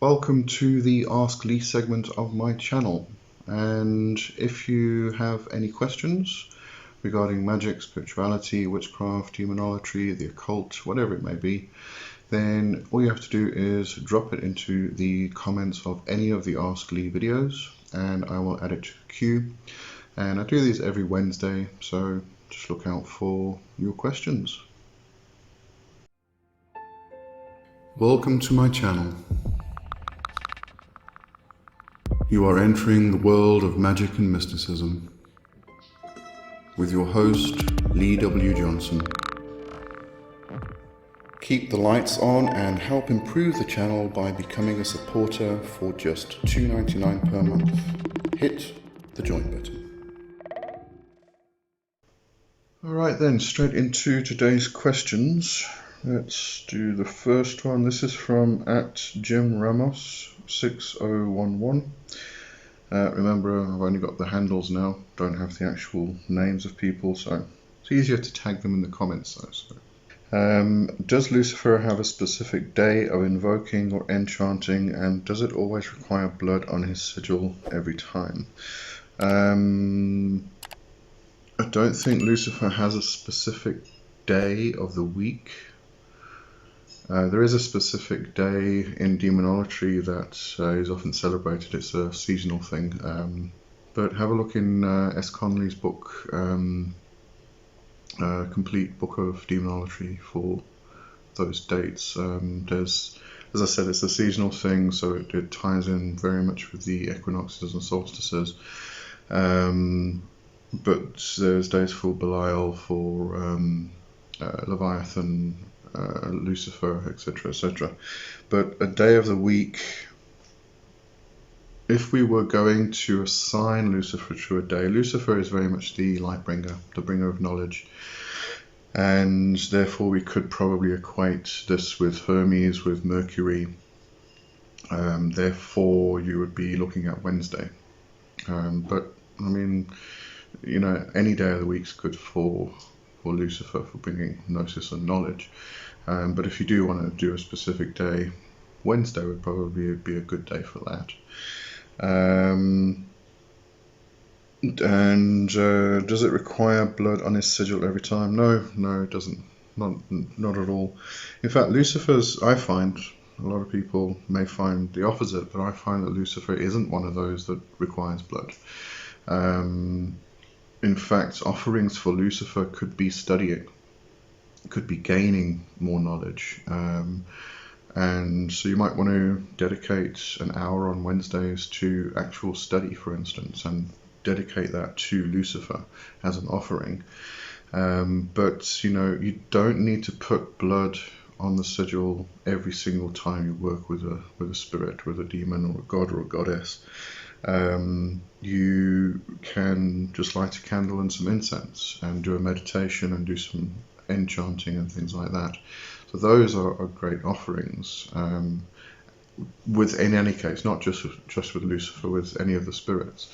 Welcome to the Ask Lee segment of my channel, and if you have any questions regarding magic, spirituality, witchcraft, demonology, the occult, whatever it may be, then all you have to do is drop it into the comments of any of the Ask Lee videos and I will add it to the queue. And I do these every Wednesday, so just look out for your questions. Welcome to my channel. You are entering the world of magic and mysticism with your host, Lee W. Johnson. Keep the lights on and help improve the channel by becoming a supporter for just $2.99 per month. Hit the join button. Alright then, straight into today's questions. Let's do the first one. This is from @JimRamos6011. Remember, I've only got the handles now, don't have the actual names of people, so it's easier to tag them in the comments though. So. Does Lucifer have a specific day of invoking or enchanting, and does it always require blood on his sigil every time? I don't think Lucifer has a specific day of the week. There is a specific day in demonology that is often celebrated. It's a seasonal thing. But have a look in S. Conley's book, Complete Book of Demonology, for those dates. There's, as I said, it's a seasonal thing, so it ties in very much with the equinoxes and solstices. But there's days for Belial, for Leviathan, Lucifer, etc., etc. But a day of the week, if we were going to assign Lucifer to a day, Lucifer is very much the light bringer, the bringer of knowledge, and therefore we could probably equate this with Hermes, with Mercury. Therefore you would be looking at Wednesday. But I mean, you know, any day of the week is good for Lucifer, for bringing gnosis and knowledge. But if you do want to do a specific day, Wednesday would probably be a good day for that. Does it require blood on his sigil every time? No, it doesn't. Not at all. In fact, Lucifer's, I find, a lot of people may find the opposite, but I find that Lucifer isn't one of those that requires blood. In fact, offerings for Lucifer could be studying, could be gaining more knowledge. And so you might want to dedicate an hour on Wednesdays to actual study, for instance, and dedicate that to Lucifer as an offering. But you know, you don't need to put blood on the sigil every single time you work with a spirit, with a demon or a god or a goddess. You can just light a candle and some incense and do a meditation and do some enchanting and things like that. So those are great offerings. In any case, not just with Lucifer, with any of the spirits.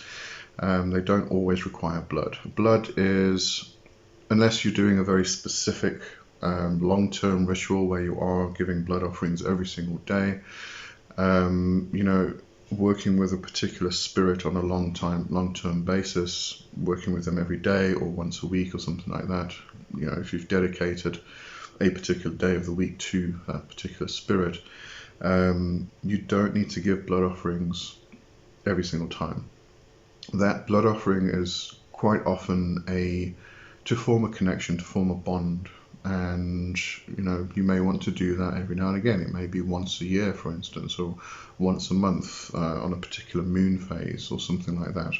They don't always require blood. Blood is, unless you're doing a very specific long-term ritual where you are giving blood offerings every single day, you know, working with a particular spirit on a long-term basis, working with them every day or once a week or something like that. You know, if you've dedicated a particular day of the week to that particular spirit, you don't need to give blood offerings every single time. That blood offering is quite often to form a connection, to form a bond. And you know, you may want to do that every now and again. It may be once a year, for instance, or once a month on a particular moon phase or something like that.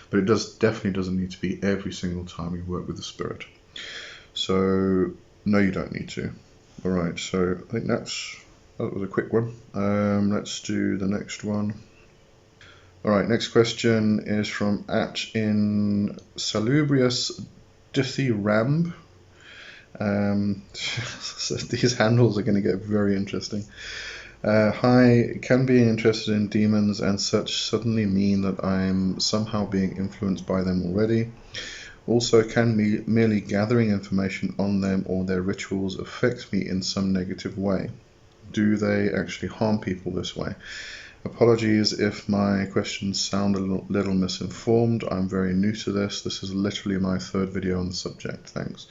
But it definitely doesn't need to be every single time you work with the spirit. So no, you don't need to. All right, so I think that was a quick one. Let's do the next one. All right, next question is from @insalubrious so these handles are going to get very interesting. Hi, can being interested in demons and such suddenly mean that I'm somehow being influenced by them already? Also, can merely gathering information on them or their rituals affect me in some negative way? Do they actually harm people this way? Apologies if my questions sound a little misinformed. I'm very new to this. This is literally my third video on the subject. Thanks.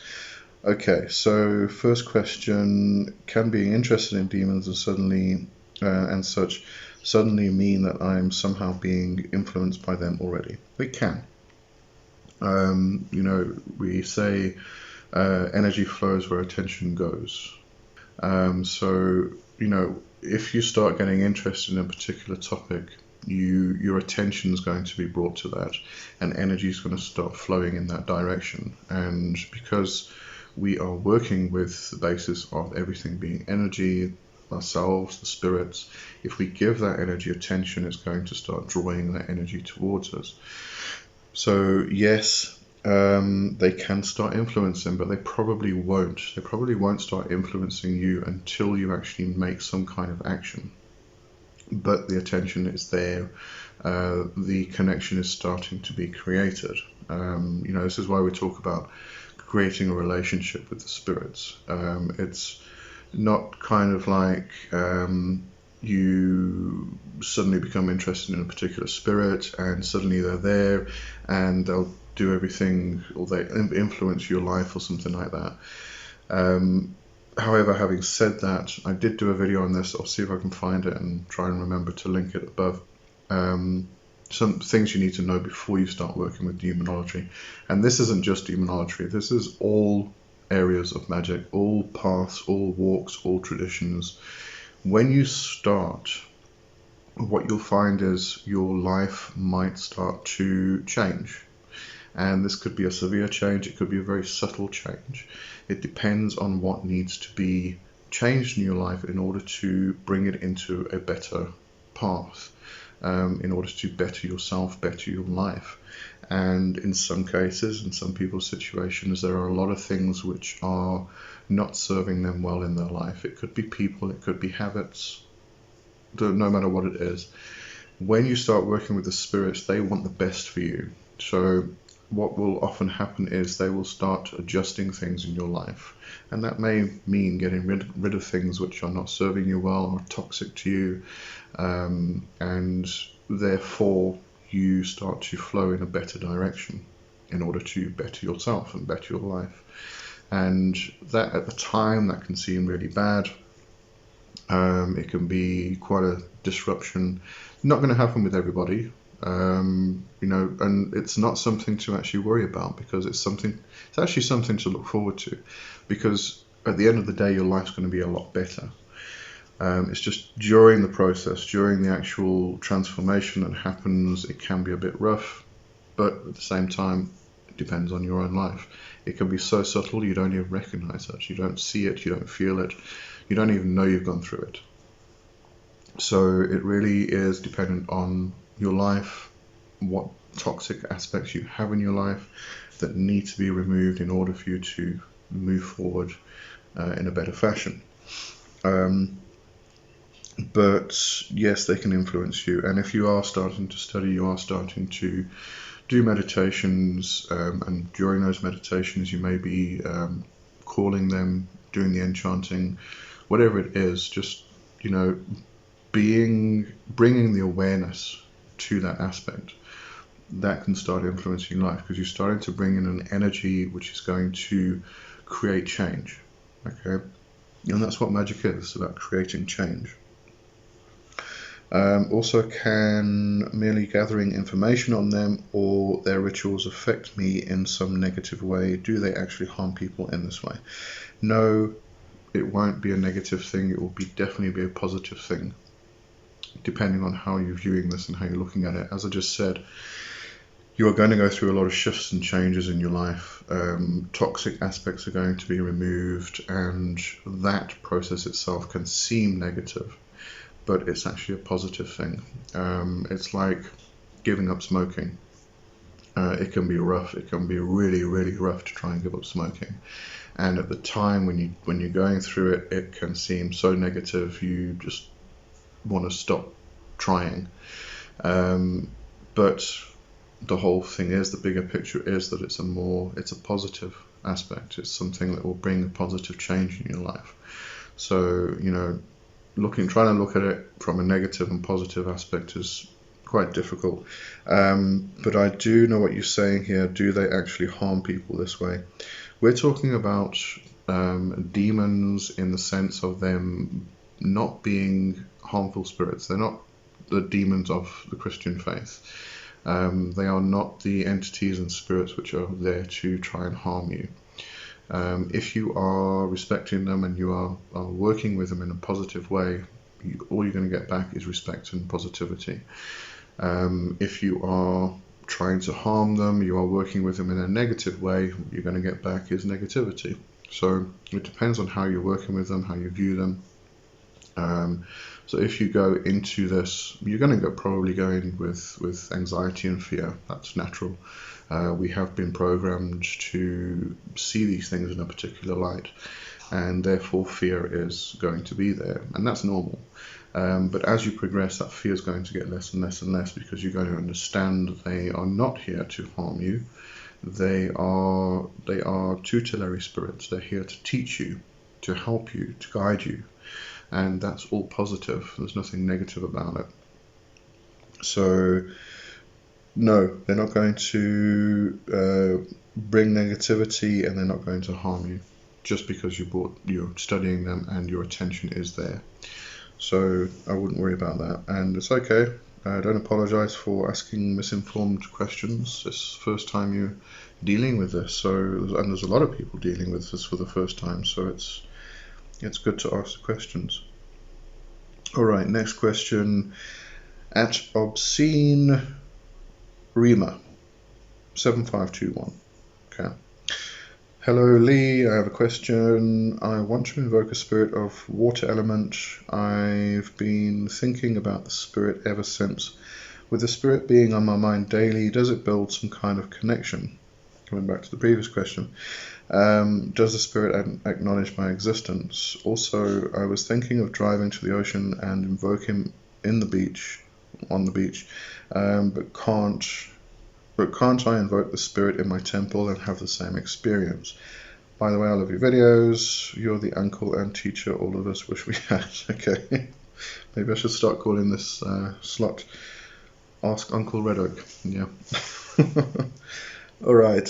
Okay, so first question: can being interested in demons and such suddenly mean that I'm somehow being influenced by them already? It can. We say energy flows where attention goes. So, if you start getting interested in a particular topic, your attention is going to be brought to that, and energy is going to start flowing in that direction. And because we are working with the basis of everything being energy, ourselves, the spirits, if we give that energy attention, it's going to start drawing that energy towards us. So yes, they can start influencing, but they probably won't. They probably won't start influencing you until you actually make some kind of action. But the attention is there. The connection is starting to be created. This is why we talk about creating a relationship with the spirits. It's not kind of like you suddenly become interested in a particular spirit and suddenly they're there and they'll do everything, or they influence your life or something like that. However, having said that, I did do a video on this. I'll see if I can find it and try and remember to link it above. Some things you need to know before you start working with demonology. And this isn't just demonology, this is all areas of magic, all paths, all walks, all traditions. When you start, what you'll find is your life might start to change. And this could be a severe change, it could be a very subtle change. It depends on what needs to be changed in your life in order to bring it into a better path, in order to better yourself, better your life. And in some cases, in some people's situations, there are a lot of things which are not serving them well in their life. It could be people, it could be habits, no matter what it is. When you start working with the spirits, they want the best for you. So what will often happen is they will start adjusting things in your life, and that may mean getting rid of things which are not serving you well or toxic to you, and therefore you start to flow in a better direction in order to better yourself and better your life. And that at the time, that can seem really bad. It can be quite a disruption. Not going to happen with everybody. And it's not something to actually worry about, because it's actually something to look forward to, because at the end of the day your life's going to be a lot better. It's just during the process, during the actual transformation that happens, it can be a bit rough, but at the same time it depends on your own life. It can be so subtle you don't even recognize it, you don't see it, you don't feel it, you don't even know you've gone through it. So it really is dependent on your life, what toxic aspects you have in your life that need to be removed in order for you to move forward in a better fashion. But yes, they can influence you, and if you are starting to study, you are starting to do meditations, and during those meditations you may be calling them, doing the enchanting, whatever it is, just bringing the awareness to that aspect, that can start influencing life, because you're starting to bring in an energy which is going to create change. Okay, and that's what magic is. It's about creating change. Also, can merely gathering information on them or their rituals affect me in some negative way? Do they actually harm people in this way? No, it won't be a negative thing. It will definitely be a positive thing, depending on how you're viewing this and how you're looking at it. As I just said, you are going to go through a lot of shifts and changes in your life. Toxic aspects are going to be removed, and that process itself can seem negative, but it's actually a positive thing. It's like giving up smoking. It can be rough. It can be really, really rough to try and give up smoking. And at the time when you're going through it, it can seem so negative. You just want to stop trying. But the whole thing is, the bigger picture is that it's a positive aspect. It's something that will bring a positive change in your life. So trying to look at it from a negative and positive aspect is quite difficult. But I do know what you're saying here. Do they actually harm people this way? We're talking about demons in the sense of them not being harmful spirits. They're not the demons of the Christian faith. They are not the entities and spirits which are there to try and harm you. If you are respecting them and you are working with them in a positive way, all you're going to get back is respect and positivity. If you are trying to harm them, you are working with them in a negative way, what you're going to get back is negativity. So it depends on how you're working with them, how you view them. So if you go into this, you're going to probably go in with anxiety and fear. That's natural. We have been programmed to see these things in a particular light, and therefore fear is going to be there, and that's normal. But as you progress, that fear is going to get less and less and less, because you're going to understand they are not here to harm you. They are tutelary spirits. They're here to teach you, to help you, to guide you, and that's all positive. There's nothing negative about it. So no, they're not going to bring negativity, and they're not going to harm you just because you're studying them and your attention is there. So I wouldn't worry about that, and it's okay. Don't apologize for asking misinformed questions. It's the first time you're dealing with this, and there's a lot of people dealing with this for the first time, so it's good to ask the questions. All right, next question. At Obscene Rima 7521. Okay. Hello Lee, I have a question. I want to invoke a spirit of water element. I've been thinking about the spirit ever since. With the spirit being on my mind daily, does it build some kind of connection? Coming back to the previous question. Does the spirit acknowledge my existence? Also, I was thinking of driving to the ocean and invoke him on the beach, but can't I invoke the spirit in my temple and have the same experience? By the way, I love your videos. You're the uncle and teacher all of us wish we had. Okay, maybe I should start calling this slot Ask Uncle Red Oak. Yeah. All right.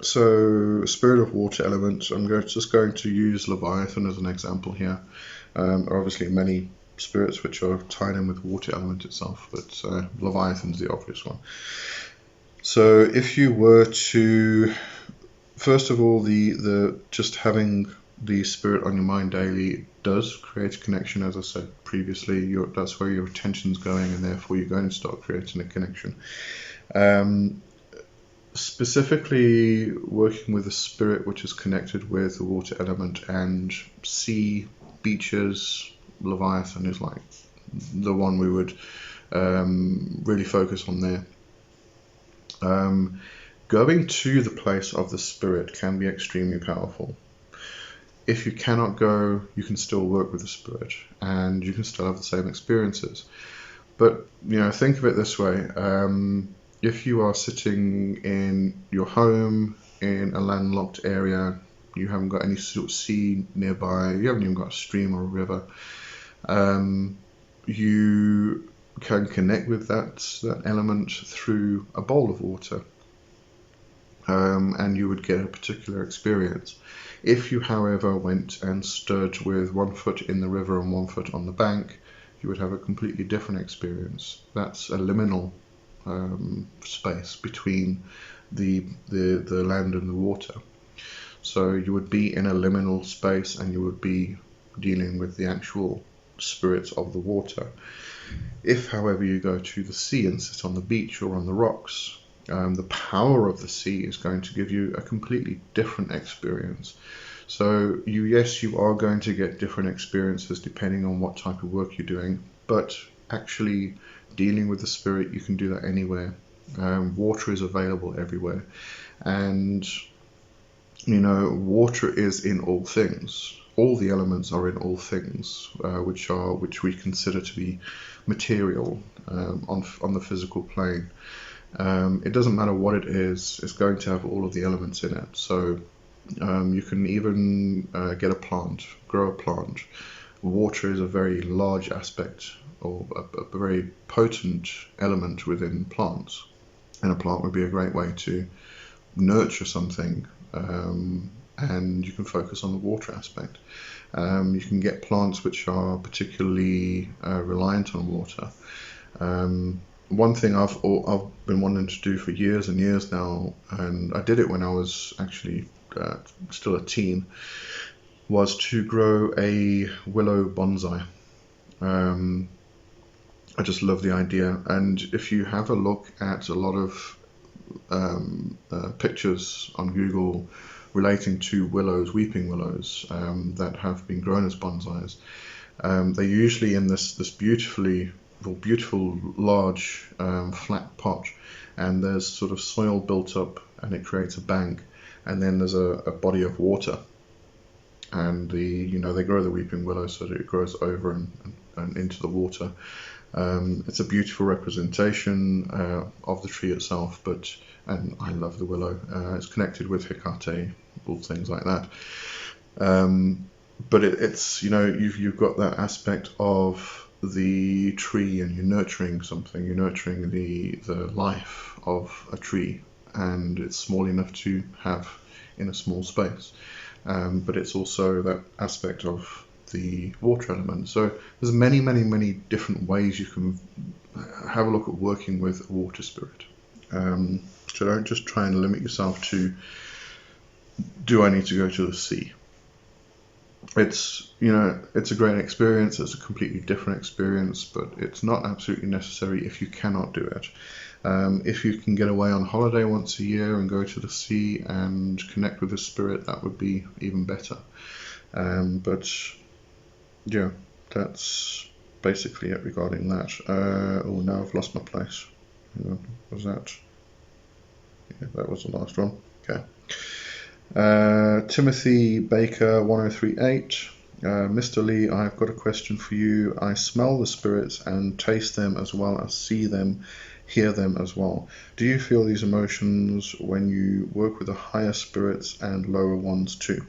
So, spirit of water element. I'm just going to use Leviathan as an example here. There are obviously many spirits which are tied in with water element itself, but Leviathan's the obvious one. So if you were to, first of all, the just having the spirit on your mind daily does create a connection. As I said previously, that's where your attention's going, and therefore you're going to start creating a connection. Specifically working with a spirit which is connected with the water element and sea, beaches, Leviathan is like the one we would really focus on there. Going to the place of the spirit can be extremely powerful. If you cannot go, you can still work with the spirit and you can still have the same experiences. But think of it this way. If you are sitting in your home in a landlocked area, you haven't got any sort of sea nearby, you haven't even got a stream or a river, you can connect with that element through a bowl of water, and you would get a particular experience. If you, however, went and stood with 1 foot in the river and 1 foot on the bank, you would have a completely different experience. That's a liminal space between the land and the water. So you would be in a liminal space and you would be dealing with the actual spirits of the water. If, however, you go to the sea and sit on the beach or on the rocks, the power of the sea is going to give you a completely different experience. So you are going to get different experiences depending on what type of work you're doing, but actually dealing with the spirit, you can do that anywhere. Water is available everywhere, and water is in all things. All the elements are in all things, which we consider to be material on the physical plane. It doesn't matter what it is; it's going to have all of the elements in it. So You can even get a plant, grow a plant. Water is a very large aspect, or a very potent element within plants, and a plant would be a great way to nurture something, and you can focus on the water aspect. You can get plants which are particularly reliant on water. One thing I've been wanting to do for years and years now, and I did it when I was actually still a teen, was to grow a willow bonsai. I just love the idea, and if you have a look at a lot of pictures on Google relating to willows, weeping willows, that have been grown as bonsais, they're usually in this beautiful large flat pot, and there's sort of soil built up, and it creates a bank, and then there's a body of water, and they grow the weeping willow so that it grows over and into the water. It's a beautiful representation of the tree itself, and I love the willow. It's connected with Hecate, all things like that. But it's you've got that aspect of the tree, and you're nurturing something. You're nurturing the life of a tree, and it's small enough to have in a small space. But it's also that aspect of the water element. So there's many different ways you can have a look at working with a water spirit. So don't just try and limit yourself to, do I need to go to the sea? It's a great experience. It's a completely different experience, but it's not absolutely necessary if you cannot do it. If you can get away on holiday once a year and go to the sea and connect with the spirit, that would be even better. But yeah, that's basically it regarding that. Now I've lost my place. Was that? Yeah, that was the last one. Okay. Timothy Baker 1038. Mr. Lee, I've got a question for you. I smell the spirits and taste them, as well as see them, hear them as well. Do you feel these emotions when you work with the higher spirits and lower ones too?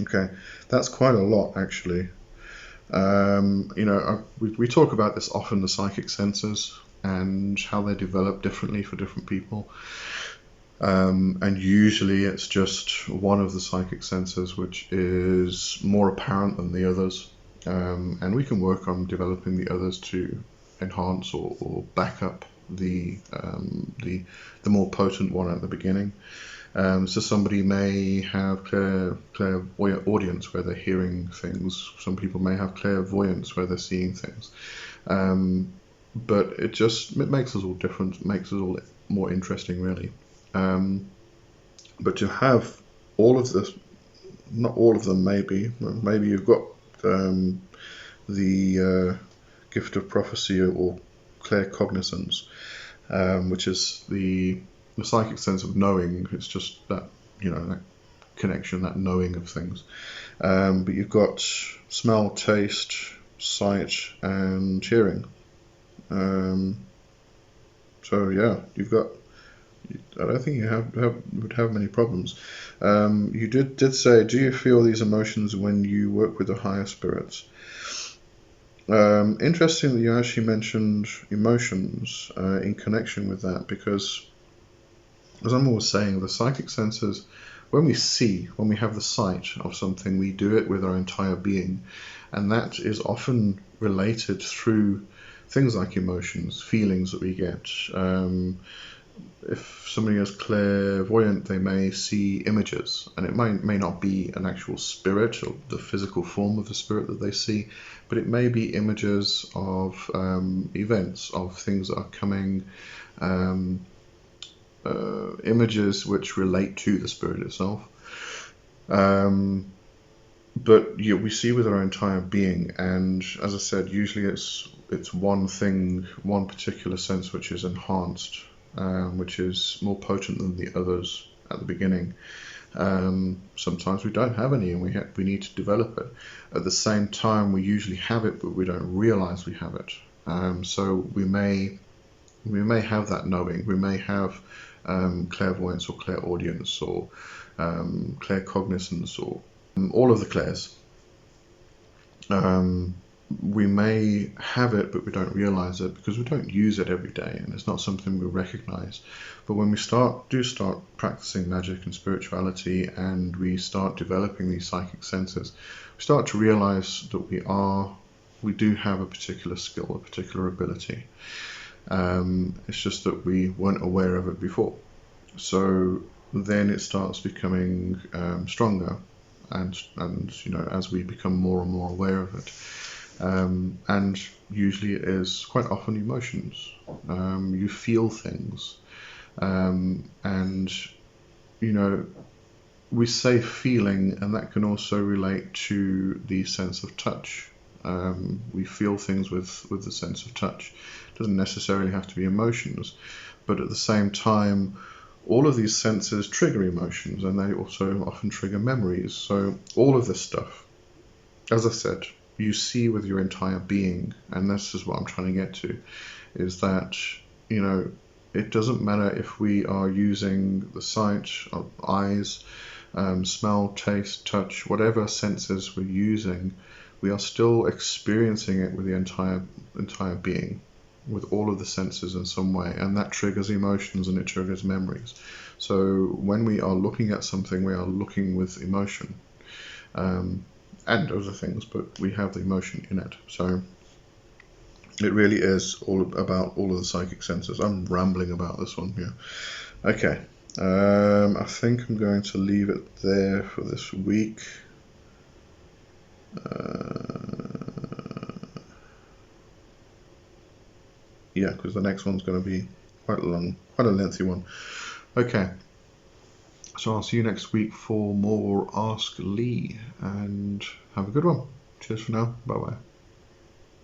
Okay, that's quite a lot actually. We talk about this often, the psychic senses and how they develop differently for different people. And usually it's just one of the psychic senses which is more apparent than the others. And we can work on developing the others to enhance or back up the more potent one at the beginning. So somebody may have clairaudience where they're hearing things. Some people may have clairvoyance where they're seeing things. But it makes us all different. It makes us all more interesting, really. But to have all of this, not all of them, maybe you've got the gift of prophecy or claircognizance, which is the psychic sense of knowing. It's just that that connection, that knowing of things. But you've got smell, taste, sight, and hearing. So yeah, you've got. I don't think you would have many problems. You did say, do you feel these emotions when you work with the higher spirits? Interesting that you actually mentioned emotions in connection with that, because as I'm always saying, the psychic senses, when we have the sight of something, we do it with our entire being, and that is often related through things like emotions, feelings that we get. If somebody is clairvoyant, they may see images, and it may not be an actual spirit or the physical form of the spirit that they see, but it may be images of events, of things that are coming, images which relate to the spirit itself. But yeah, we see with our entire being, and as I said, usually it's one thing, one particular sense which is enhanced, which is more potent than the others at the beginning. Sometimes we don't have any, and we need to develop it. At the same time, we usually have it, but we don't realize we have it. So we may have that knowing. We may have clairvoyance or clairaudience or claircognizance, or all of the clairs. We may have it, but we don't realize it because we don't use it every day, and it's not something we recognize. But when we start practicing magic and spirituality, and we start developing these psychic senses, we start to realize that we do have a particular skill, a particular ability. It's just that we weren't aware of it before. So then it starts becoming stronger, and as we become more and more aware of it. And usually it is quite often emotions. You feel things, and we say feeling, and that can also relate to the sense of touch. We feel things with the sense of touch. It doesn't necessarily have to be emotions, but at the same time, all of these senses trigger emotions, and they also often trigger memories. So all of this stuff, as I said, you see with your entire being, and this is what I'm trying to get to, is that it doesn't matter if we are using the sight, eyes, smell, taste, touch, whatever senses we're using, we are still experiencing it with the entire being, with all of the senses in some way, and that triggers emotions and it triggers memories. So when we are looking at something, we are looking with emotion, and other things, but we have the emotion in it. So it really is all about all of the psychic senses. I'm rambling about this one here. Okay, I think I'm going to leave it there for this week. Yeah, because the next one's going to be quite long, quite a lengthy one. Okay, so I'll see you next week for more Ask Lee, and have a good one. Cheers for now. Bye bye.